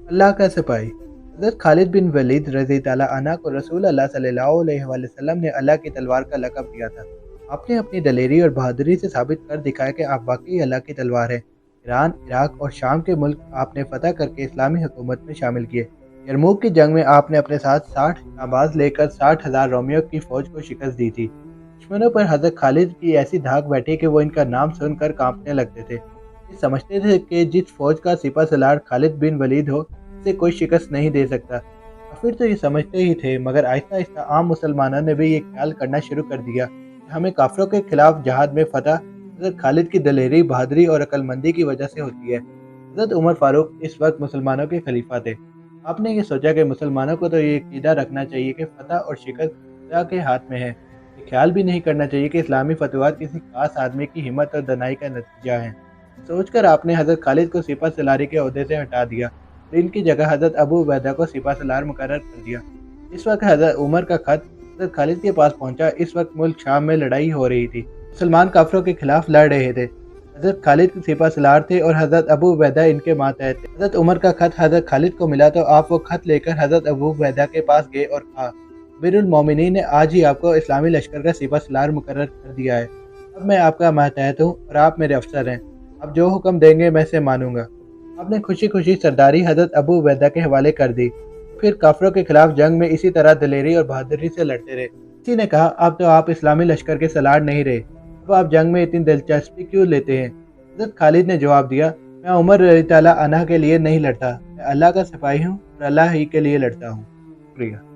اللہ का सिपाही। हज़रत खालिद बिन वलीद रज़ी ताला अन्हु को रसूल अल्लाह सल्लल्लाहु अलैहि वसल्लम ने अल्लाह की तलवार का लक़ब दिया था। आपने अपनी दलेरी और बहादुरी से साबित कर दिखाया कि आप वाक़ई अल्लाह की तलवार हैं। ईरान, इराक और शाम के मुल्क आपने फ़तह करके इस्लामी हुकूमत में शामिल किए। यरमूक की जंग में आपने अपने साथ 60 जांबाज लेकर 60,000 रोमियों की फ़ौज को शिकस्त दी थी। दुश्मनों पर हज़रत खालिद की ऐसी धाक बैठी कि वो इनका नाम सुनकर काँपने लगते थे। ये समझते थे कि जिस फ़ौज का सिपा सलार खालिद बिन वलीद हो, उसे कोई शिकस्त नहीं दे सकता। काफ़िर तो ये समझते ही थे, मगर आहिस्ता-आहिस्ता आम मुसलमानों ने भी ये ख्याल करना शुरू कर दिया कि हमें काफ़िरों के खिलाफ जहाद में फ़तह हज़रत खालिद की दलेरी, बहादुरी और अक्लमंदी की वजह से होती है। हज़रत उमर फ़ारूक इस वक्त मुसलमानों के खलीफा थे। आपने ये सोचा कि मुसलमानों को तो ये अक़ीदा रखना चाहिए कि फ़तह और शिकस्त खुदा के हाथ में है। ये ख्याल भी नहीं करना चाहिए कि इस्लामी फतवात किसी खास आदमी की हिम्मत और दनाई का नतीजा है। सोचकर आपने हज़रत खालिद को सिपा सलारी के ओहदे से हटा दिया और इनकी जगह हज़रत अबू उबैदा को सिपा सलार मुकर्रर कर दिया। इस वक्त हज़रत उमर का खत हज़रत खालिद के पास पहुंचा। इस वक्त मुल्क शाम में लड़ाई हो रही थी। मुसलमान काफिरों के खिलाफ लड़ रहे थे। हज़रत खालिद सिपा सलार थे और हज़रत अबू उबैदा इनके मातहत थे। हज़रत उमर का खत हज़रत खालिद को मिला तो आप वो खत लेकर हज़रत अबू उबैदा के पास गए और कहा, अमीरुल मोमिनीन ने आज ही आपको इस्लामी लश्कर का सिपा सलार मुकर्रर कर दिया है। अब मैं आपका मातहत हूँ और आप मेरे अफसर हैं। आप जो हुक्म देंगे मैं से मानूंगा। आपने खुशी खुशी सरदारी हज़रत अबू उबैदा के हवाले कर दी। फिर काफिरों के खिलाफ जंग में इसी तरह दलेरी और बहादुरी से लड़ते रहे। किसी ने कहा, अब तो आप इस्लामी लश्कर के सलार नहीं रहे, अब आप जंग में इतनी दिलचस्पी क्यों लेते हैं? हज़रत खालिद ने जवाब दिया, मैं उमर रज़ी ताला अन्हु के लिए नहीं लड़ता, मैं अल्लाह का सिपाही हूँ और अल्लाह ही के लिए लड़ता हूँ। शुक्रिया।